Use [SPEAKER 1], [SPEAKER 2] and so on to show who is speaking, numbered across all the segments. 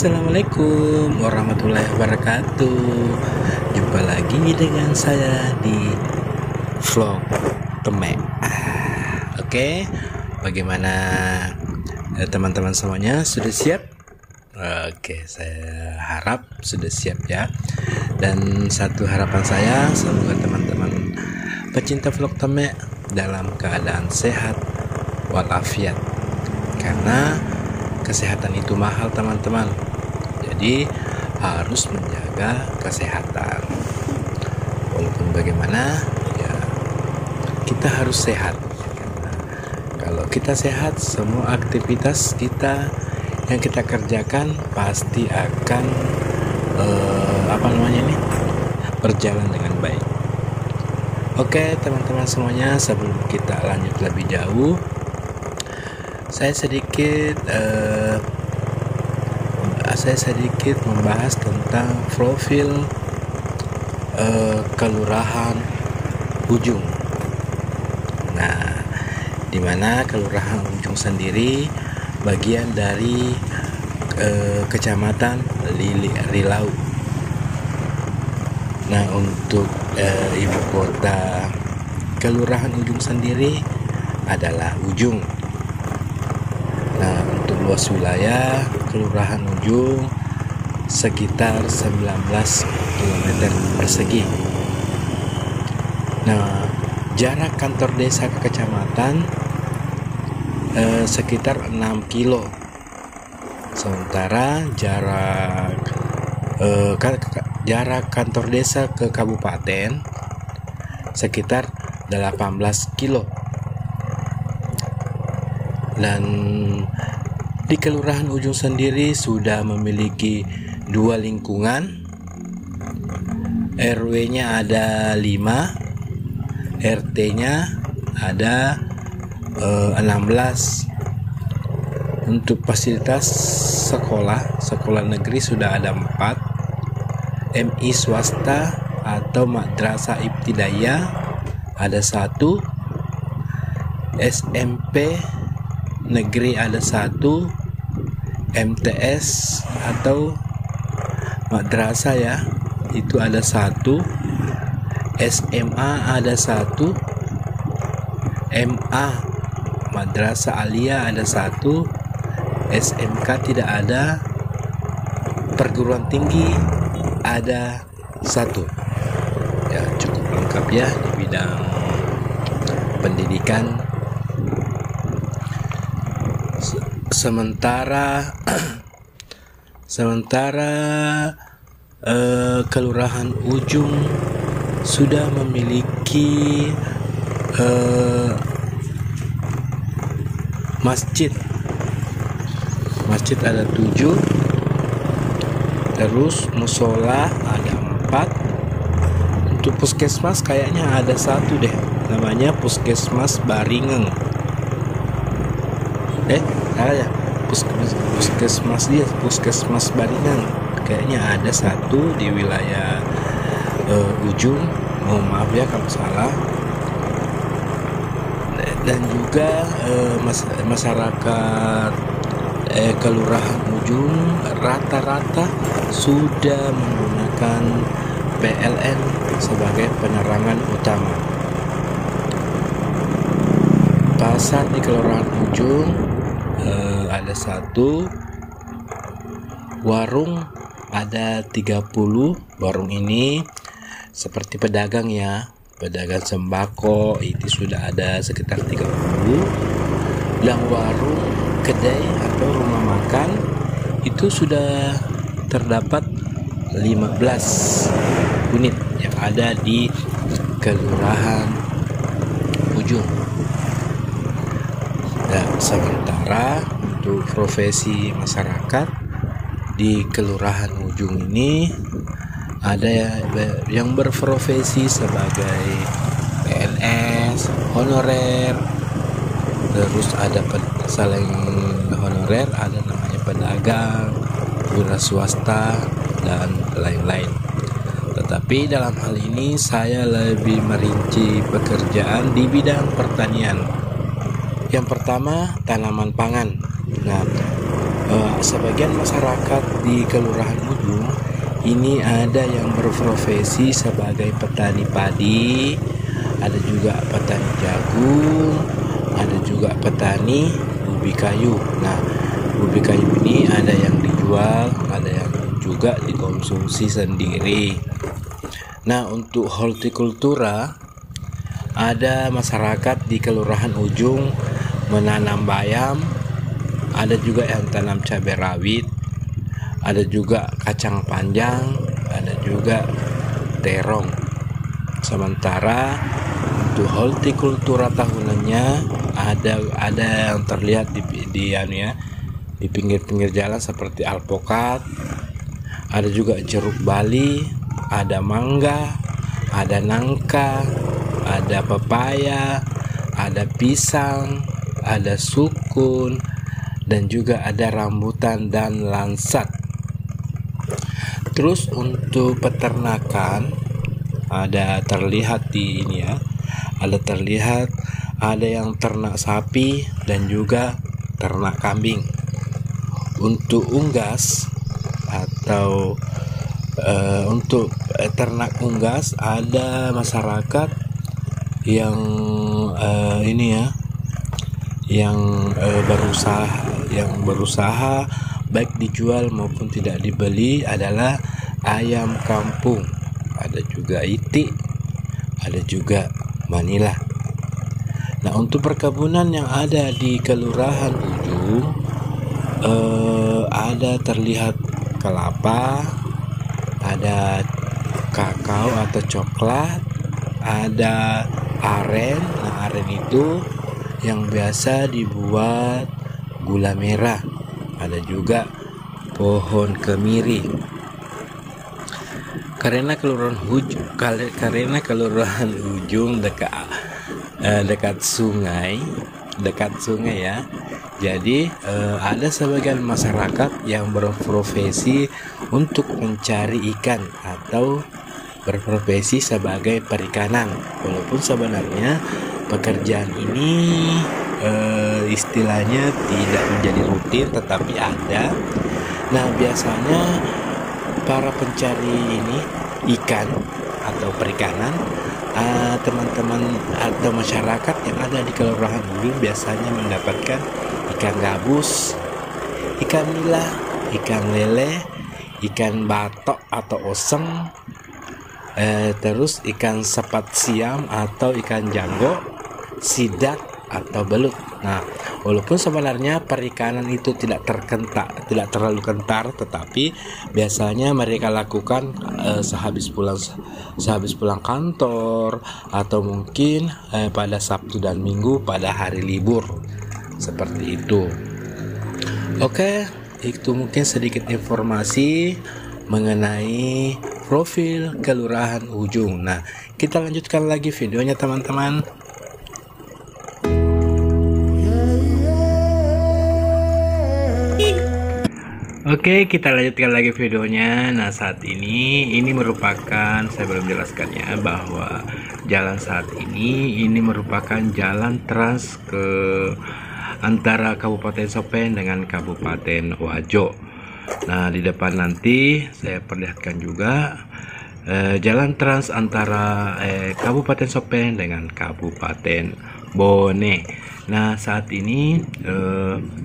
[SPEAKER 1] Assalamualaikum warahmatullahi wabarakatuh. Jumpa lagi dengan saya di vlog Temek. Oke, bagaimana teman-teman semuanya, sudah siap? Oke, saya harap sudah siap ya. Dan satu harapan saya, semoga teman-teman pecinta vlog Temek dalam keadaan sehat walafiat, karena kesehatan itu mahal teman-teman. Jadi harus menjaga kesehatan. Walaupun bagaimana ya, kita harus sehat. Karena kalau kita sehat, semua aktivitas kita yang kita kerjakan pasti akan berjalan dengan baik. Oke teman-teman semuanya, sebelum kita lanjut lebih jauh, saya sedikit membahas tentang profil Kelurahan Ujung. Nah, di mana Kelurahan Ujung sendiri bagian dari Kecamatan Rilau. Nah, untuk ibu kota Kelurahan Ujung sendiri adalah Ujung. Nah, untuk luas wilayah Kelurahan Ujung sekitar 19 km persegi. Nah, jarak kantor desa ke kecamatan sekitar 6 kilo. Sementara jarak kantor desa ke kabupaten sekitar 18 kilo. Dan di Kelurahan Ujung sendiri sudah memiliki 2 lingkungan. RW-nya ada 5, RT-nya ada 16. Untuk fasilitas sekolah negeri sudah ada 4, MI swasta atau madrasah ibtidaiyah ada 1, SMP negeri ada 1, MTS atau madrasah ya, itu ada 1, SMA ada 1, MA madrasah aliyah ada 1, SMK tidak ada, perguruan tinggi ada 1. Ya, cukup lengkap ya di bidang pendidikan. Sementara Kelurahan Ujung sudah memiliki masjid ada 7, terus musola ada 4. Untuk puskesmas kayaknya ada 1 deh, namanya Puskesmas Baringeng. Salah ya, Puskesmas Baringeng kayaknya ada 1 di wilayah Ujung. Mohon maaf ya kalau salah. Dan juga masyarakat Kelurahan Ujung rata-rata sudah menggunakan PLN sebagai penerangan utama. Pasar di Kelurahan Ujung ada 1, warung ada 30. Warung ini seperti pedagang ya, pedagang sembako itu sudah ada sekitar 30. Dan warung, kedai atau rumah makan itu sudah terdapat 15 unit yang ada di Kelurahan Ujung. Dan sementara untuk profesi masyarakat di Kelurahan Ujung ini ada yang berprofesi sebagai PNS, honorer, terus ada selain honorer ada namanya pedagang, wira swasta dan lain-lain. Tetapi dalam hal ini saya lebih merinci pekerjaan di bidang pertanian. Yang pertama, tanaman pangan. Nah, Sebagian masyarakat di Kelurahan Ujung ini ada yang berprofesi sebagai petani padi, ada juga petani jagung, ada juga petani ubi kayu. Nah, ubi kayu ini ada yang dijual, ada yang juga dikonsumsi sendiri. Nah, untuk hortikultura, ada masyarakat di Kelurahan Ujung menanam bayam, ada juga yang tanam cabai rawit, ada juga kacang panjang, ada juga terong. Sementara untuk hortikultura tahunannya ada yang terlihat di pinggir-pinggir jalan seperti alpukat, ada juga jeruk bali, ada mangga, ada nangka, ada pepaya, ada pisang, ada sukun, dan juga ada rambutan dan lansat. Terus untuk peternakan ada terlihat di ini ya, ada yang ternak sapi dan juga ternak kambing. Untuk unggas atau untuk ternak unggas, ada masyarakat yang berusaha baik dijual maupun tidak dibeli adalah ayam kampung, ada juga itik, ada juga Manila. Nah, untuk perkebunan yang ada di Kelurahan Ujung, ada terlihat kelapa, ada kakao atau coklat, ada aren. Nah, aren itu yang biasa dibuat gula merah, ada juga pohon kemiri. Karena Kelurahan Ujung dekat sungai ya. Jadi ada sebagian masyarakat yang berprofesi untuk mencari ikan atau berprofesi sebagai perikanan. Walaupun sebenarnya pekerjaan ini istilahnya tidak menjadi rutin, tetapi ada. Nah, biasanya para pencari ini ikan atau perikanan, teman-teman atau masyarakat yang ada di Kelurahan Ujung biasanya mendapatkan ikan gabus, ikan nila, ikan lele, ikan batok atau oseng, terus ikan sepat siam atau ikan janggo, sidak atau belut. Nah, walaupun sebenarnya perikanan itu tidak terlalu kentar, tetapi biasanya mereka lakukan sehabis pulang kantor, atau mungkin pada Sabtu dan Minggu pada hari libur, seperti itu. Oke, itu mungkin sedikit informasi mengenai profil Kelurahan Ujung. Nah, kita lanjutkan lagi videonya, teman-teman. Oke, kita lanjutkan lagi videonya. Nah, saat ini merupakan, saya belum jelaskannya, bahwa jalan saat ini merupakan jalan trans ke antara Kabupaten Sopeng dengan Kabupaten Wajo. Nah, di depan nanti saya perlihatkan juga jalan trans antara Kabupaten Sopeng dengan Kabupaten Bone. Nah, saat ini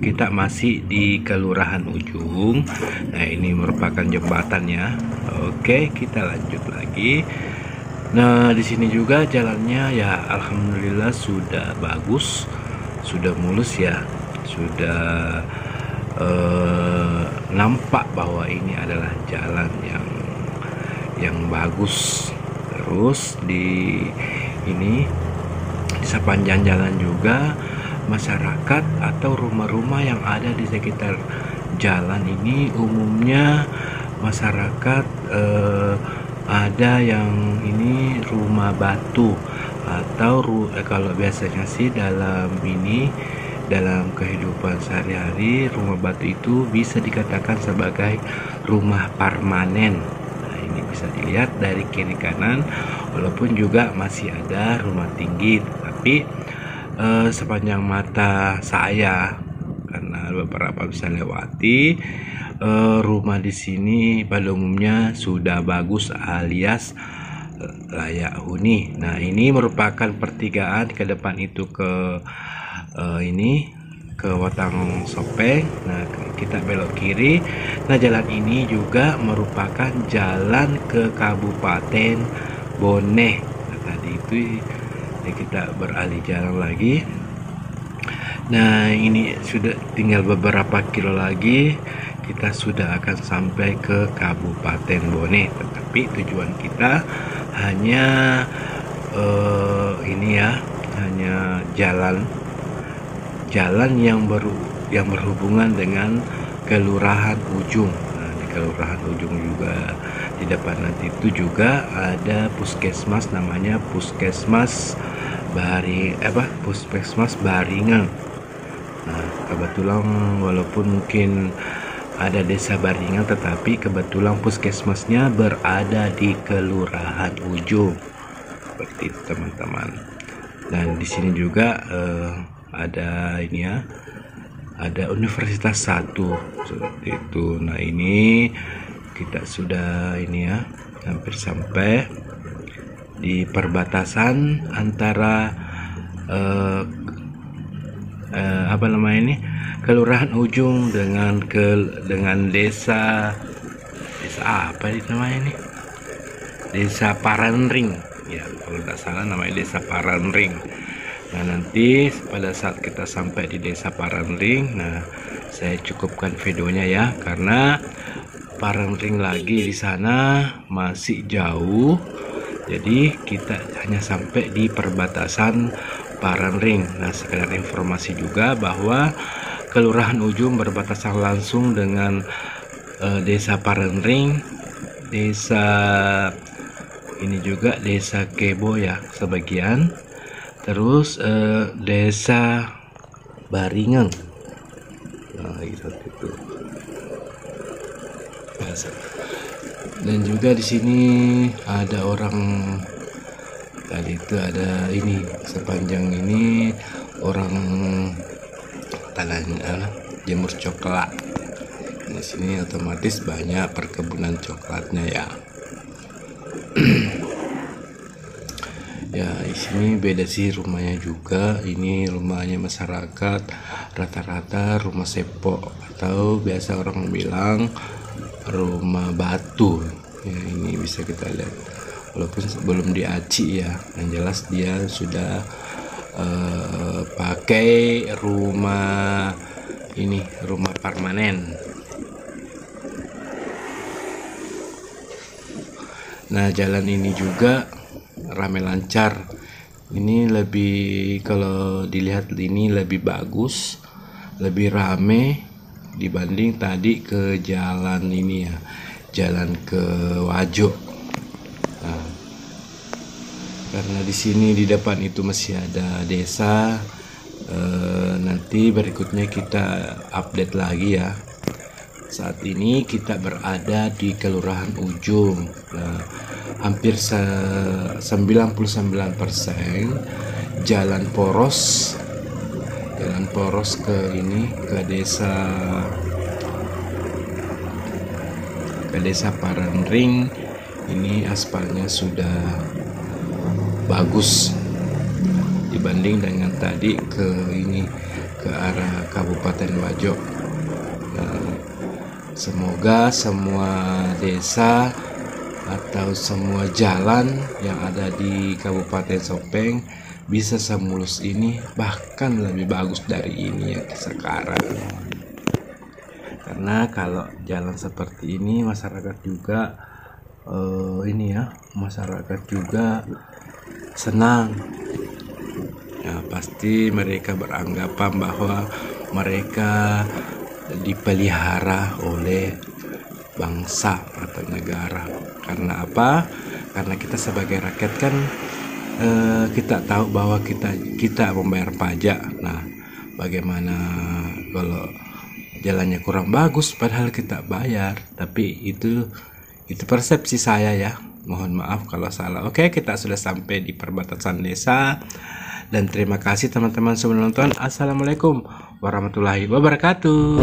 [SPEAKER 1] kita masih di Kelurahan Ujung. Nah, ini merupakan jembatannya. Oke, kita lanjut lagi. Nah, di sini juga jalannya ya alhamdulillah sudah bagus, sudah mulus ya, sudah nampak bahwa ini adalah jalan yang bagus. Terus di sepanjang jalan juga masyarakat atau rumah-rumah yang ada di sekitar jalan ini umumnya masyarakat ada yang ini rumah batu atau kalau biasanya sih dalam kehidupan sehari-hari rumah batu itu bisa dikatakan sebagai rumah permanen. Nah, ini bisa dilihat dari kiri kanan, walaupun juga masih ada rumah tinggi, tapi sepanjang mata saya kan karena beberapa bisa lewati. Rumah di sini pada umumnya sudah bagus alias layak huni. Nah, ini merupakan pertigaan ke depan itu ke ini ke Watang Sopeng. Nah, kita belok kiri. Nah, jalan ini juga merupakan jalan ke Kabupaten Bone. Nah, tadi itu ya, kita beralih jalan lagi. Nah, ini sudah tinggal beberapa kilo lagi kita sudah akan sampai ke Kabupaten Bone, tetapi tujuan kita hanya ini ya, hanya jalan yang berhubungan dengan Kelurahan Ujung. Nah, di Kelurahan Ujung juga di depan nanti itu juga ada puskesmas, namanya Puskesmas Baringan. Nah, kebetulan walaupun mungkin ada desa Baringan, tetapi kebetulan puskesmasnya berada di Kelurahan Ujung. Seperti itu, teman-teman. Dan di sini juga ada ini ya, ada Universitas 1 seperti itu. Nah, ini kita sudah ini ya, hampir sampai di perbatasan antara apa namanya ini, Kelurahan Ujung dengan desa apa itu namanya ini, Desa Paranring ya, kalau tidak salah namanya Desa Paranring. Nah, nanti pada saat kita sampai di Desa Paranring, nah saya cukupkan videonya ya, karena Paranring lagi di sana masih jauh, jadi kita hanya sampai di perbatasan Paranring. Nah, sekedar informasi juga bahwa Kelurahan Ujung berbatasan langsung dengan Desa Paranring, desa ini juga Desa Kebo ya sebagian, terus Desa Baringan. Nah, gitu. Dan juga di sini ada orang tadi itu, ada ini sepanjang ini orang tanahnya jemur coklat. Di sini otomatis banyak perkebunan coklatnya ya. Ya, di sini beda sih rumahnya juga. Ini rumahnya masyarakat rata-rata rumah sepok atau biasa orang bilang rumah batu. Ya, ini bisa kita lihat. Walaupun belum diaci ya, yang jelas dia sudah pakai rumah ini, rumah permanen. Nah, jalan ini juga ramai lancar. Ini lebih, kalau dilihat ini lebih bagus, lebih rame dibanding tadi ke jalan ini ya, jalan ke Wajo. Nah, karena di sini di depan itu masih ada desa. Nanti berikutnya kita update lagi ya. Saat ini kita berada di Kelurahan Ujung. Nah, hampir 99% jalan poros ke ini, ke desa Paranring. Ini aspalnya sudah bagus dibanding dengan tadi ke arah Kabupaten Wajo. Nah, semoga semua desa atau semua jalan yang ada di Kabupaten Sopeng bisa semulus ini, bahkan lebih bagus dari ini ya sekarang. Karena kalau jalan seperti ini masyarakat juga masyarakat juga senang. Ya, pasti mereka beranggapan bahwa mereka dipelihara oleh bangsa atau negara. Karena apa? Karena kita sebagai rakyat kan kita tahu bahwa kita membayar pajak. Nah, bagaimana kalau jalannya kurang bagus padahal kita bayar? Tapi itu persepsi saya ya. Mohon maaf kalau salah. Oke, kita sudah sampai di perbatasan desa. Dan terima kasih teman-teman sudah menonton. Assalamualaikum warahmatullahi wabarakatuh.